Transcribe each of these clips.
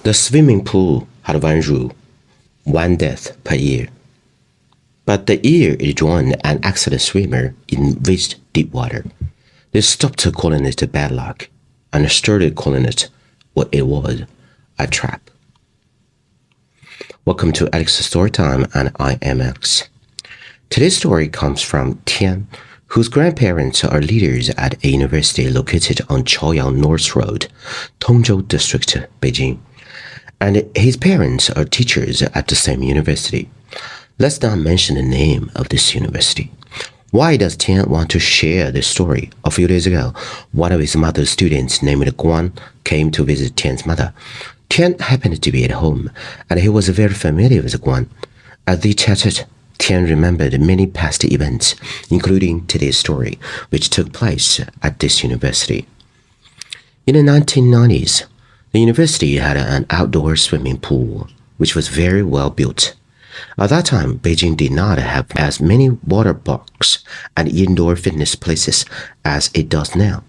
The swimming pool had one rule: one death per year. But the year it joined an excellent swimmer in deep water, they stopped calling it bad luck and started calling it what it was, a trap. Welcome to Alex's Story Time, and I am Alex. Today's story comes from Tian, whose grandparents are leaders at a university located on Chaoyang North Road, Tongzhou District, Beijing. And his parents are teachers at the same university. Let's not mention the name of this university. Why does Tian want to share this story? A few days ago, one of his mother's students named Guan came to visit Tian's mother. Tian happened to be at home, and he was very familiar with Guan. As they chatted, Tian remembered many past events, including today's story, which took place at this university. In the 1990s, the university had an outdoor swimming pool, which was very well built. At that time, Beijing did not have as many water parks and indoor fitness places as it does now.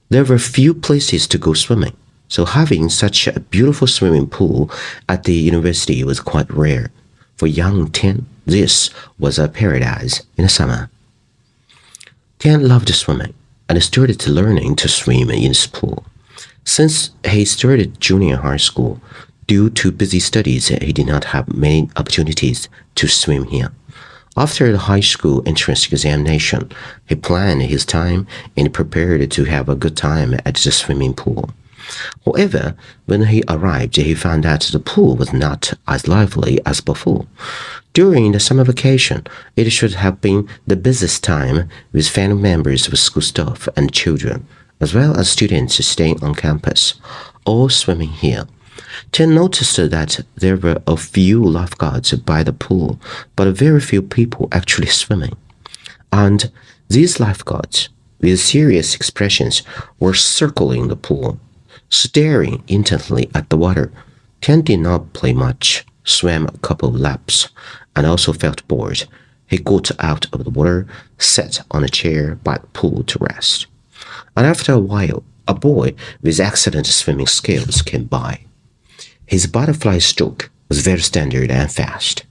There were few places to go swimming, so having such a beautiful swimming pool at the university was quite rare. For young Tian, this was a paradise in the summer. Tian loved swimming and started learning to swim in this pool. Since he started junior high school, due to busy studies, he did not have many opportunities to swim here. After the high school entrance examination, he planned his time and prepared to have a good time at the swimming pool. However, when he arrived, he found that the pool was not as lively as before. During the summer vacation, it should have been the busiest time, with family members of school staff and children, as well as students staying on campus, all swimming here. Tian noticed that there were a few lifeguards by the pool, but very few people actually swimming. And these lifeguards, with serious expressions, were circling the pool, staring intently at the water. Tian did not play much, swam a couple of laps, and also felt bored. He got out of the water, sat on a chair by the pool to rest. And after a while, a boy with excellent swimming skills came by. His butterfly stroke was very standard and fast.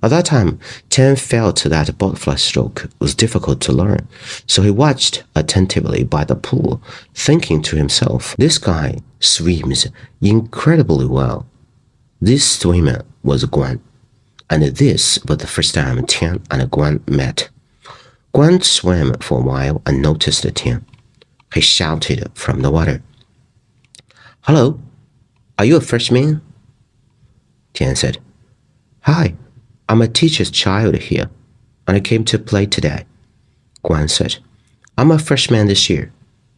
At that time, Tian felt that butterfly stroke was difficult to learn, so he watched attentively by the pool, thinking to himself, "This guy swims incredibly well." This swimmer was Guan, and this was the first time Tian and Guan met. Guan swam for a while and noticed Tian. He shouted from the water, "Hello, are you a freshman?" Tian said, "Hi, I'm a teacher's child here, and I came to play today." Guan said, "I'm a freshman this year,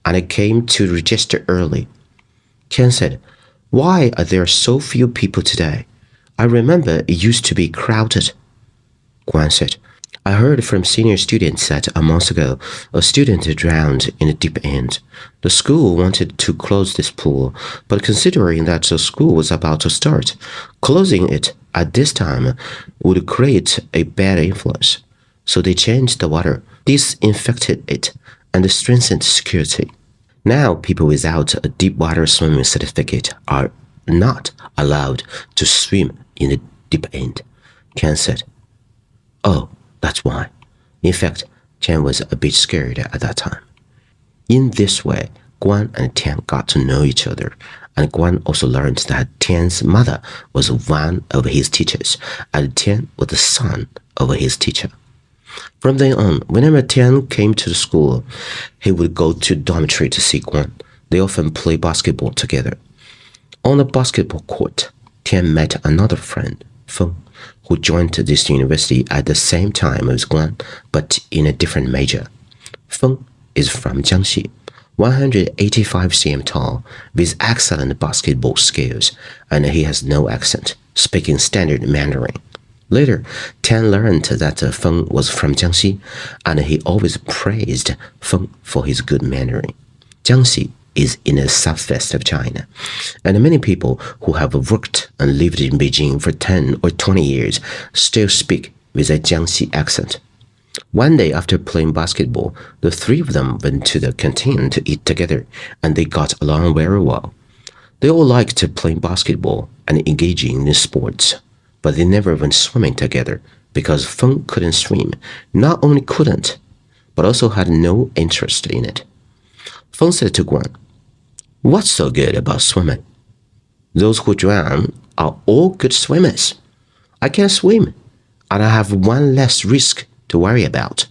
and I came to register early." Tian said, "Why are there so few people today? I remember it used to be crowded." Guan said, "I heard from senior students that a month ago, a student drowned in the deep end. The school wanted to close this pool, but considering that the school was about to start, closing it at this time would create a bad influence. So they changed the water, disinfected it, and strengthened security. Now people without a deep water swimming certificate are not allowed to swim in the deep end." Tian said, "Oh, that's why." In fact, Tian was a bit scared at that time. In this way, Guan and Tian got to know each other, and Guan also learned that Tian's mother was one of his teachers, and Tian was the son of his teacher. From then on, whenever Tian came to the school, he would go to the dormitory to see Guan. They often play basketball together. On the basketball court, Tian met another friend, Feng, who joined this university at the same time as Guan, but in a different major. Feng is from Jiangxi, 185 cm tall, with excellent basketball skills, and he has no accent, speaking standard Mandarin. Later, Tian learned that Feng was from Jiangxi, and he always praised Feng for his good Mandarin. Jiangxi is in the southwest of China, and many people who have worked and lived in Beijing for 10 or 20 years still speak with a Jiangxi accent. One day after playing basketball, the three of them went to the canteen to eat together, and they got along very well. They all liked playing basketball and engaging in sports, but they never went swimming together because Feng couldn't swim. Not only couldn't, but also had no interest in it. Feng said to Guan, "What's so good about swimming? Those who drown are all good swimmers. I can't swim, and I have one less risk to worry about."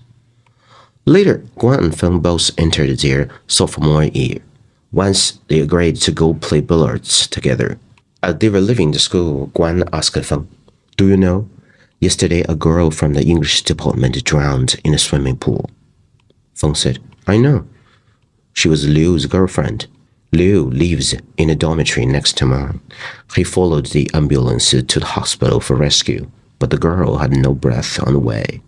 Later, Guan and Feng both entered their sophomore year. Once they agreed to go play billiards together. As they were leaving the school, Guan asked Feng, "Do you know, yesterday a girl from the English department drowned in a swimming pool." Feng said, "I know. She was Liu's girlfriend. Liu lives in a dormitory next to mine. He followed the ambulance to the hospital for rescue, but the girl had no breath on the way."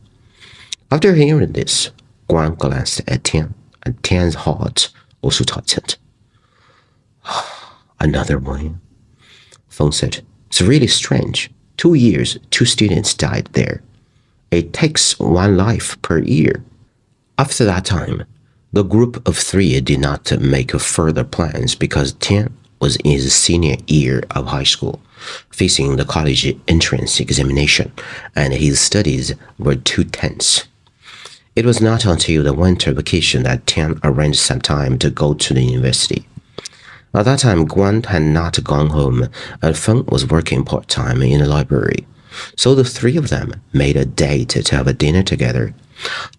After hearing this, Guan glanced at Tian, and Tian's heart also tightened. "Another one," Feng said. "It's really strange. 2 years, 2 students died there. It takes one life per year." After that time, the group of three did not make further plans because Tian was in his senior year of high school, facing the college entrance examination, and his studies were too tense. It was not until the winter vacation that Tian arranged some time to go to the university. At that time, Guan had not gone home, and Feng was working part-time in the library. So the three of them made a date to have a dinner together.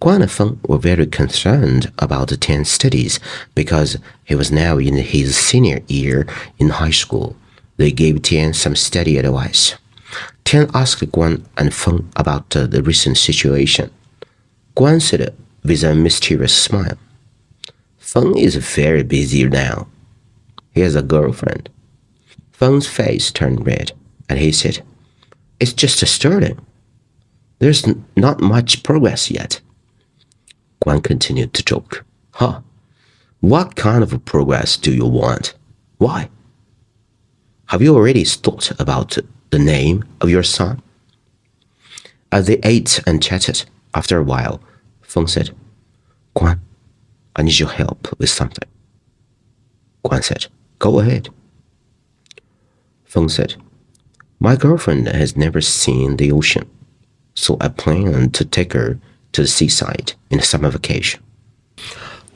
Guan and Feng were very concerned about Tian's studies because he was now in his senior year in high school. They gave Tian some study advice. Tian asked Guan and Feng about the recent situation. Guan said with a mysterious smile, "Feng is very busy now. He has a girlfriend." Feng's face turned red, and he said, "It's just starting. There's not much progress yet." Guan continued to joke. "Huh? What kind of progress do you want? Why? Have you already thought about the name of your son?" As they ate and chatted, after a while, Feng said, "Guan, I need your help with something." Guan said, "Go ahead." Feng said, "My girlfriend has never seen the ocean, so I plan to take her to the seaside in the summer vacation."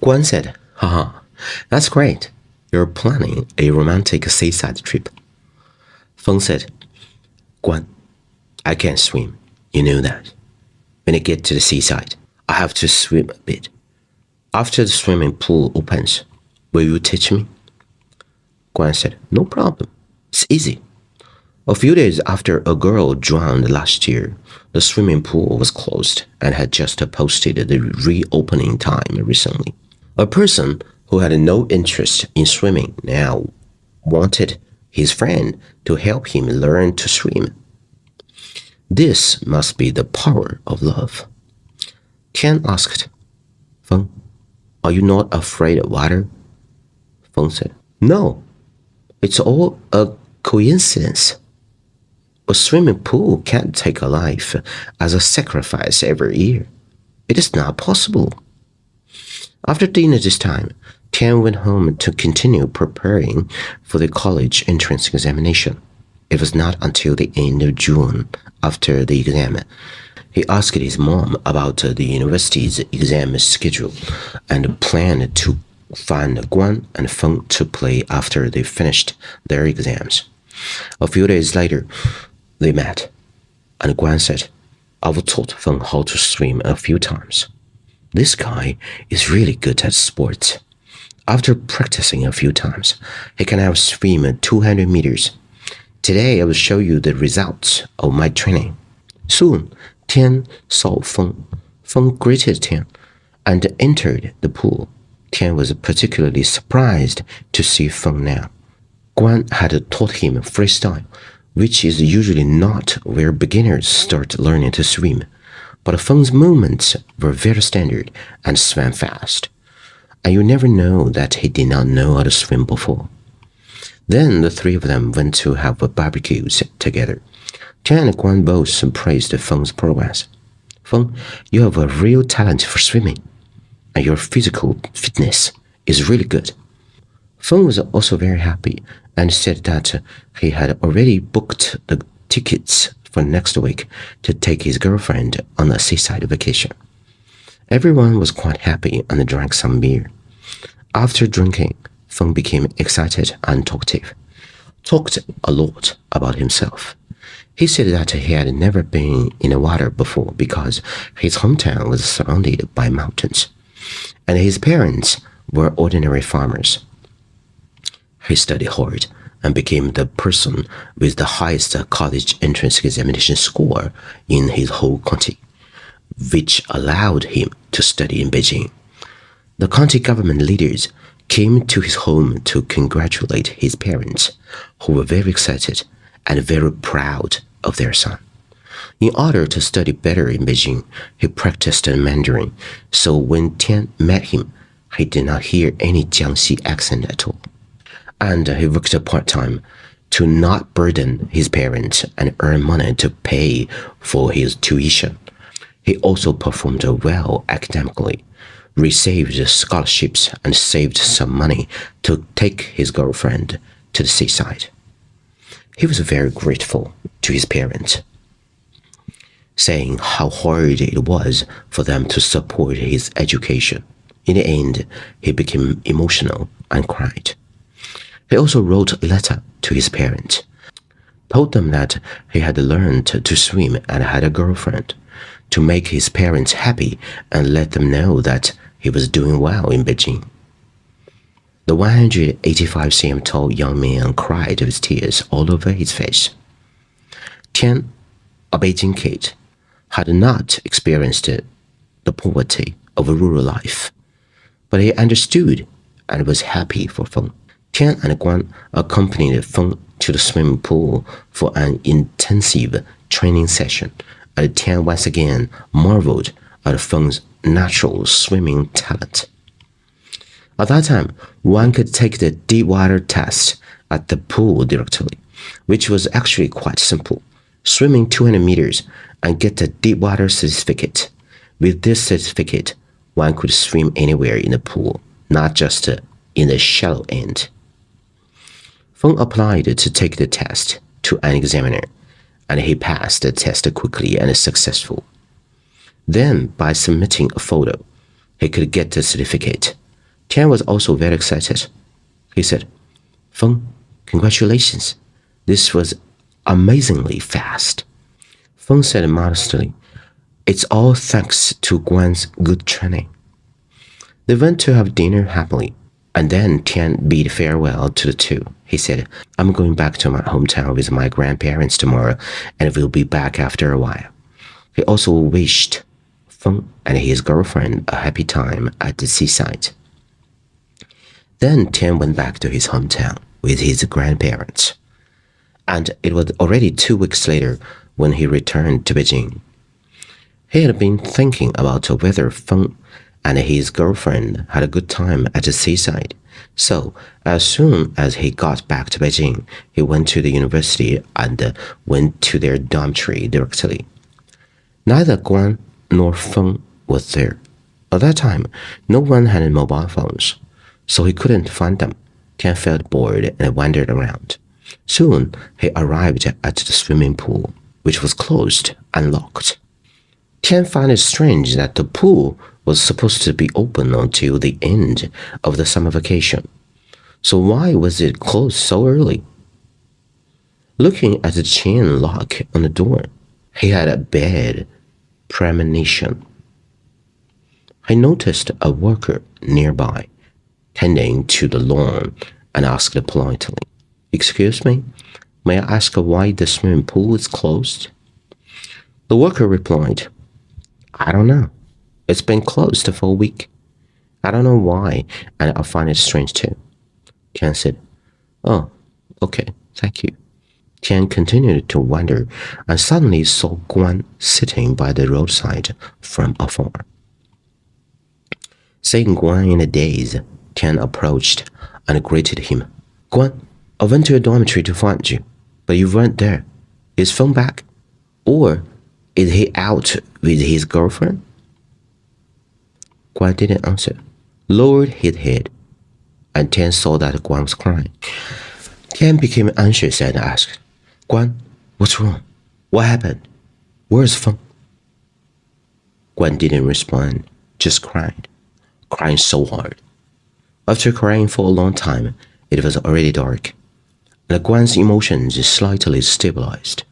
Guan said, "Haha, that's great. You're planning a romantic seaside trip." Feng said, "Guan, I can't swim. You know that. When I get to the seaside, I have to swim a bit. After the swimming pool opens, will you teach me?" Guan said, "No problem. It's easy." A few days after a girl drowned last year, the swimming pool was closed and had just posted the reopening time recently. A person who had no interest in swimming now wanted his friend to help him learn to swim. This must be the power of love. Tian asked, "Feng, are you not afraid of water?" Feng said, "No, it's all a coincidence. A swimming pool can't take a life as a sacrifice every year. It is not possible." After dinner this time, Tian went home to continue preparing for the college entrance examination. It was not until the end of June, after the exam, he asked his mom about the university's exam schedule and planned to find Guan and Feng to play after they finished their exams. A few days later, they met, and Guan said, "I've taught Feng how to swim a few times. This guy is really good at sports. After practicing a few times, he can now swim 200 meters. Today I will show you the results of my training." Soon, Tian saw Feng. Feng greeted Tian and entered the pool. Tian was particularly surprised to see Feng now. Guan had taught him freestyle, which is usually not where beginners start learning to swim, but Feng's movements were very standard and swam fast, and you never know that he did not know how to swim before. Then the three of them went to have barbecues together. Tian and Guan both praised Feng's progress. "Feng, you have a real talent for swimming, and your physical fitness is really good." Feng was also very happy and said that he had already booked the tickets for next week to take his girlfriend on a seaside vacation. Everyone was quite happy and drank some beer. After drinking, Feng became excited and talked a lot about himself. He said that he had never been in the water before because his hometown was surrounded by mountains, and his parents were ordinary farmers. He studied hard and became the person with the highest college entrance examination score in his whole county, which allowed him to study in Beijing. The county government leaders came to his home to congratulate his parents, who were very excited and very proud of their son. In order to study better in Beijing, he practiced Mandarin, so when Tian met him, he did not hear any Jiangxi accent at all. And he worked part-time to not burden his parents and earn money to pay for his tuition. He also performed well academically, received scholarships, and saved some money to take his girlfriend to the seaside. He was very grateful to his parents, saying how hard it was for them to support his education. In the end, he became emotional and cried. He also wrote a letter to his parents, told them that he had learned to swim and had a girlfriend, to make his parents happy and let them know that he was doing well in Beijing. The 185 cm tall young man cried with tears all over his face. Tian, a Beijing kid, had not experienced the poverty of rural life, but he understood and was happy for Feng. Tian and Guan accompanied Feng to the swimming pool for an intensive training session, and Tian once again marveled at Feng's natural swimming talent. At that time, one could take the deep water test at the pool directly, which was actually quite simple. Swimming 200 meters and get the deep water certificate. With this certificate, one could swim anywhere in the pool, not just in the shallow end. Feng applied to take the test to an examiner, and he passed the test quickly and successfully. Then, by submitting a photo, he could get the certificate. Tian was also very excited. He said, "Feng, congratulations. This was amazingly fast." Feng said modestly, "It's all thanks to Guan's good training." They went to have dinner happily, and then Tian bid farewell to the two. He said, "I'm going back to my hometown with my grandparents tomorrow, and we'll be back after a while." He also wished Feng and his girlfriend a happy time at the seaside. Then Tian went back to his hometown with his grandparents, and it was already 2 weeks later when he returned to Beijing. He had been thinking about whether Feng and his girlfriend had a good time at the seaside, so as soon as he got back to Beijing, he went to the university and went to their dormitory directly. Neither Guan nor Feng was there. At that time, no one had mobile phones, so he couldn't find them. Tian felt bored and wandered around. Soon, he arrived at the swimming pool, which was closed and locked. Tian found it strange that the pool was supposed to be open until the end of the summer vacation. So why was it closed so early? Looking at the chain lock on the door, he had a bad premonition. He noticed a worker nearby, tending to the lawn, and asked politely, "Excuse me, may I ask why the swimming pool is closed?" The worker replied, "I don't know. It's been closed for a week. I don't know why, and I find it strange too." Tian said, "Oh, okay, thank you." Tian continued to wander and suddenly saw Guan sitting by the roadside from afar. Seeing Guan in a daze, Tian approached and greeted him. "Guan, I went to your dormitory to find you, but you weren't there. Is Feng back? Or is he out with his girlfriend?" Guan didn't answer, lowered his head, and Tian saw that Guan was crying. Tian became anxious and asked, Guan, what's wrong? What happened? Where's Feng? Guan didn't respond, just crying so hard. After crying for a long time, it was already dark, and Guan's emotions slightly stabilized.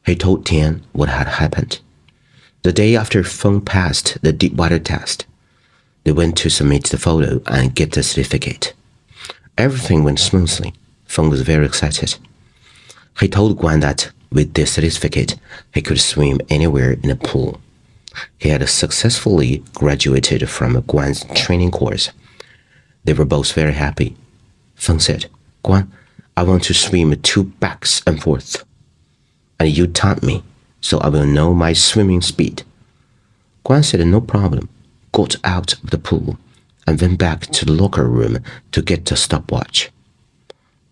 He told Tian what had happened. The day after Feng passed the deep water test, they went to submit the photo and get the certificate. Everything went smoothly. Feng was very excited. He told Guan that with this certificate, he could swim anywhere in the pool. He had successfully graduated from Guan's training course. They were both very happy. Feng said, Guan, I want to swim 2 backs and forth. And you taught me, so I will know my swimming speed. Guan said no problem, got out of the pool, and went back to the locker room to get the stopwatch.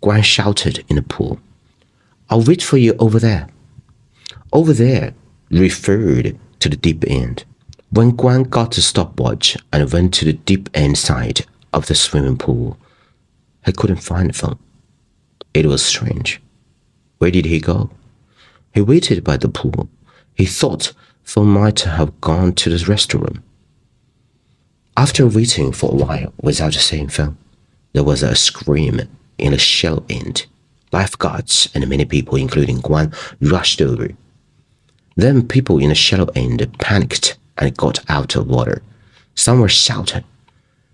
Guan shouted in the pool, I'll wait for you over there. Over there referred to the deep end. When Guan got the stopwatch and went to the deep end side of the swimming pool, he couldn't find Feng. It was strange. Where did he go? He waited by the pool. He thought Feng might have gone to the restroom. After waiting for a while without seeing Feng, there was a scream in the shallow end. Lifeguards and many people, including Guan, rushed over. Then people in the shallow end panicked and got out of water. Some were shouting,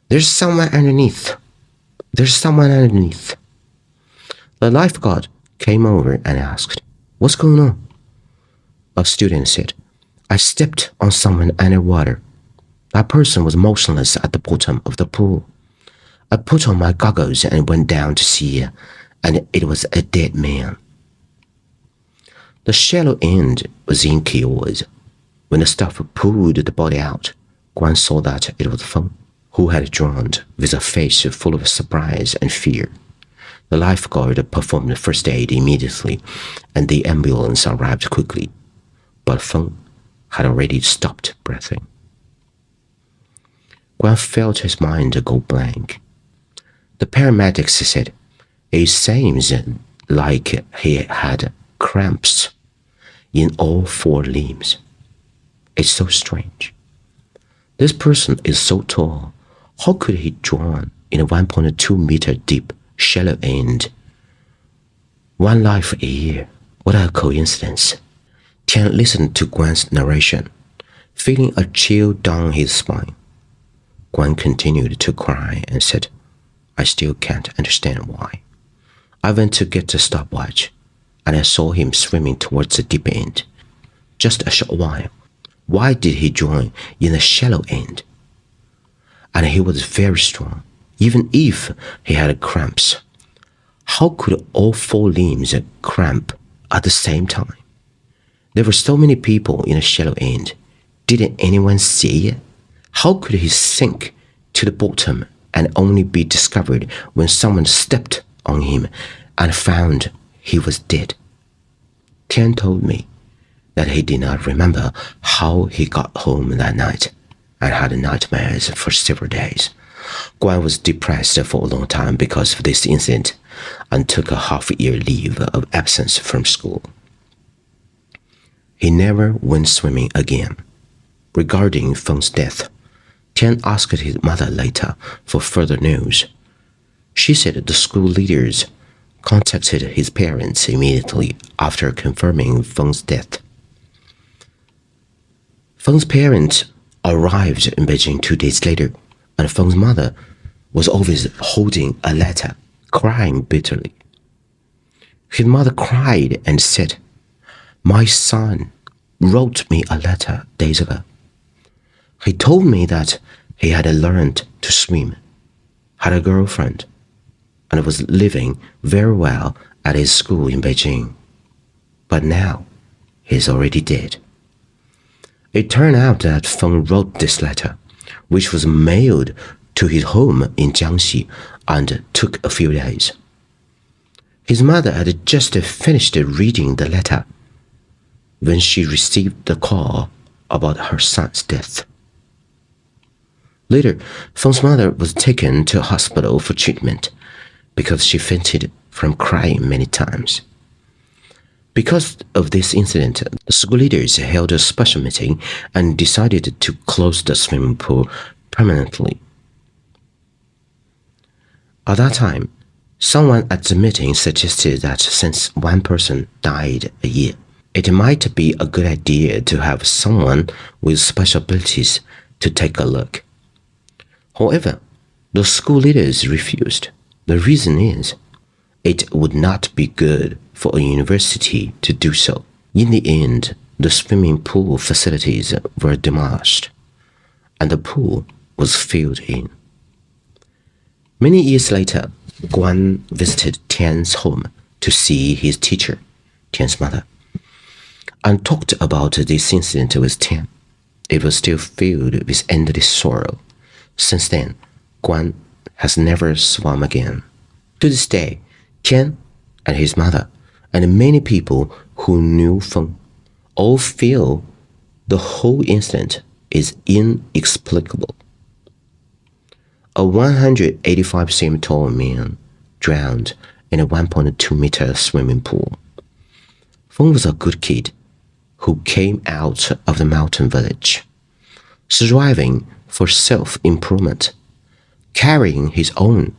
There's someone underneath! There's someone underneath! The lifeguard came over and asked, What's going on? A student said, I stepped on someone underwater. That person was motionless at the bottom of the pool. I put on my goggles and went down to see, and it was a dead man. The shallow end was in chaos. When the staff pulled the body out, Guan saw that it was Feng, who had drowned with a face full of surprise and fear. The lifeguard performed first aid immediately, and the ambulance arrived quickly. But Feng had already stopped breathing. Guan felt his mind go blank. The paramedics said, It seems like he had cramps in all 4 limbs. It's so strange. This person is so tall. How could he drown in a 1.2 meter deep shallow end? 1 life a year. What a coincidence. Tian listened to Guan's narration, feeling a chill down his spine. Guan continued to cry and said, I still can't understand why. I went to get the stopwatch, and I saw him swimming towards the deep end. Just a short while. Why did he join in the shallow end? And he was very strong, even if he had cramps. How could all 4 limbs cramp at the same time? There were so many people in the shallow end. Didn't anyone see it? How could he sink to the bottom and only be discovered when someone stepped on him and found he was dead? Tian told me that he did not remember how he got home that night and had nightmares for several days. Guan was depressed for a long time because of this incident and took a half-year leave of absence from school. He never went swimming again. Regarding Feng's death, Tian asked his mother later for further news. She said the school leaders contacted his parents immediately after confirming Feng's death. Feng's parents arrived in Beijing 2 days later, and Feng's mother was always holding a letter, crying bitterly. His mother cried and said, My son wrote me a letter days ago. He told me that he had learned to swim, had a girlfriend, and was living very well at his school in Beijing. But now he's already dead. It turned out that Feng wrote this letter, which was mailed to his home in Jiangxi and took a few days. His mother had just finished reading the letter when she received the call about her son's death. Later, Feng's mother was taken to a hospital for treatment because she fainted from crying many times. Because of this incident, the school leaders held a special meeting and decided to close the swimming pool permanently. At that time, someone at the meeting suggested that since one person died a year, it might be a good idea to have someone with special abilities to take a look. However, the school leaders refused. The reason is, it would not be good for a university to do so. In the end, the swimming pool facilities were demolished, and the pool was filled in. Many years later, Guan visited Tian's home to see his teacher, Tian's mother, and talked about this incident with Tian. It was still filled with endless sorrow. Since then, Guan has never swum again. To this day, Tian and his mother and many people who knew feng all feel the whole incident is inexplicable. A 185 cm tall man drowned in a 1.2 meter swimming pool. Feng was a good kid who came out of the mountain village, striving for self-improvement, carrying his own,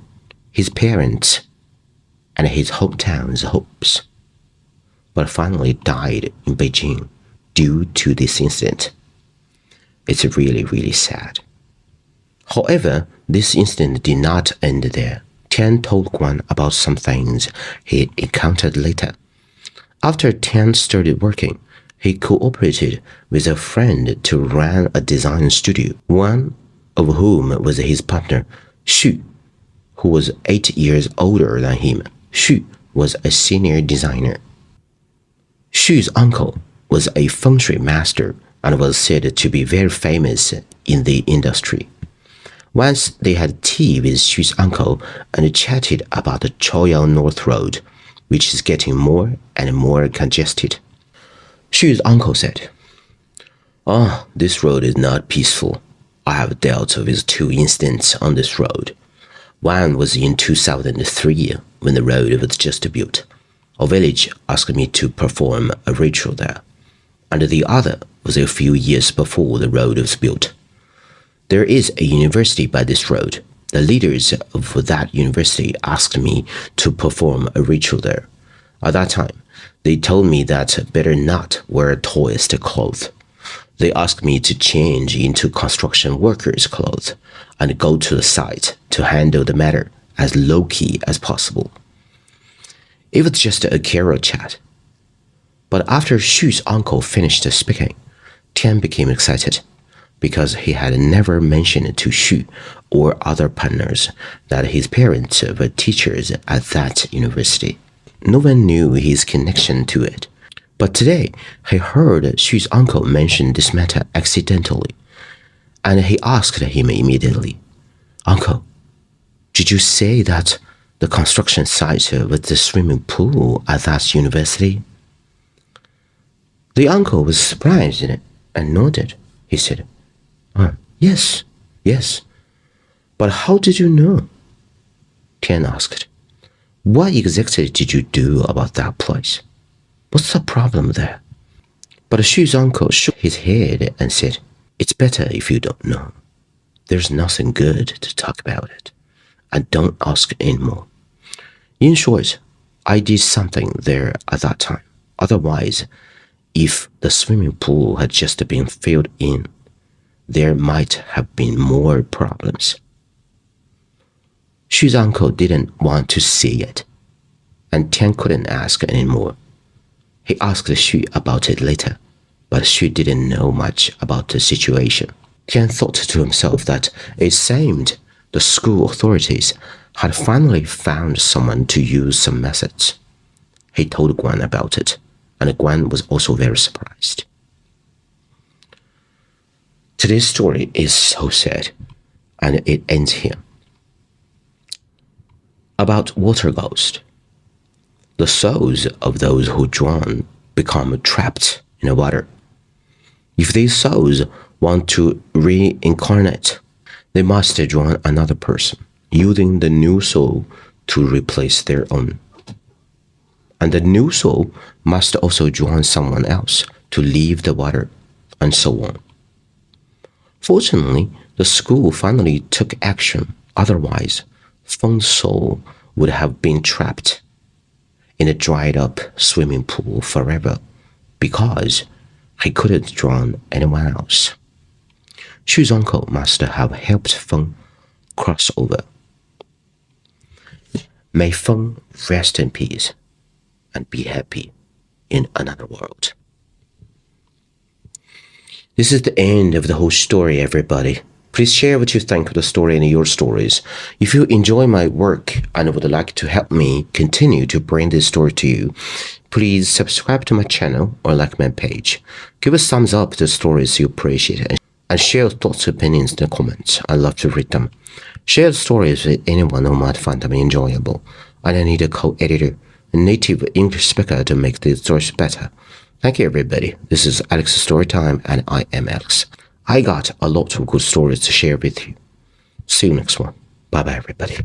his parents, and his hometown's hopes, but finally died in Beijing due to this incident. It's really, really sad. However, this incident did not end there. Tian told Guan about some things he encountered later. After Tian started working, he cooperated with a friend to run a design studio, one of whom was his partner, Xu, who was 8 years older than him. Xu was a senior designer. Xu's uncle was a feng shui master and was said to be very famous in the industry. Once they had tea with Xu's uncle and chatted about the Chaoyang North Road, which is getting more and more congested. Xu's uncle said, "Oh, this road is not peaceful. I have dealt with 2 incidents on this road. One was in 2003 when the road was just built. A village asked me to perform a ritual there, and the other was a few years before the road was built. There is a university by this road. The leaders of that university asked me to perform a ritual there. At that time, they told me that better not wear tourist clothes. They asked me to change into construction workers' clothes and go to the site to handle the matter as low-key as possible. It was just a casual chat." But after Xu's uncle finished speaking, Tian became excited because he had never mentioned to Xu or other partners that his parents were teachers at that university. No one knew his connection to it. But today, he heard Xu's uncle mention this matter accidentally, and he asked him immediately, "Uncle, did you say that the construction site with the swimming pool at that university?" The uncle was surprised and nodded. He said, Yes, yes. But how did you know?" Tian asked. "What exactly did you do about that place? What's the problem there?" But Xu's uncle shook his head and said, "It's better if you don't know. There's nothing good to talk about it, and don't ask anymore. In short, I did something there at that time. Otherwise, if the swimming pool had just been filled in, there might have been more problems." Xu's uncle didn't want to say it, and Tian couldn't ask anymore. He asked Xu about it later, but Xu didn't know much about the situation. Tian thought to himself that it seemed the school authorities had finally found someone to use some methods. He told Guan about it, and Guan was also very surprised. Today's story is so sad, and it ends here. About water ghost. The souls of those who drown become trapped in the water. If these souls want to reincarnate, they must drown another person, using the new soul to replace their own. and the new soul must also join someone else to leave the water, and so on. Fortunately, the school finally took action. Otherwise, Feng's soul would have been trapped in a dried-up swimming pool forever because he couldn't drown anyone else. Xu's uncle must have helped Feng cross over. May Feng rest in peace and be happy in another world. This is the end of the whole story, everybody. Please share what you think of the story and your stories. If you enjoy my work and would like to help me continue to bring this story to you, please subscribe to my channel or like my page. Give a thumbs up to the stories you appreciate and share your thoughts and opinions in the comments. I love to read them. Share the stories with anyone who might find them enjoyable. And I need a co-editor, a native English speaker to make these stories better. Thank you, everybody. This is Alex's Storytime, and I am Alex. I got a lot of good stories to share with you. See you next one. Bye-bye, everybody.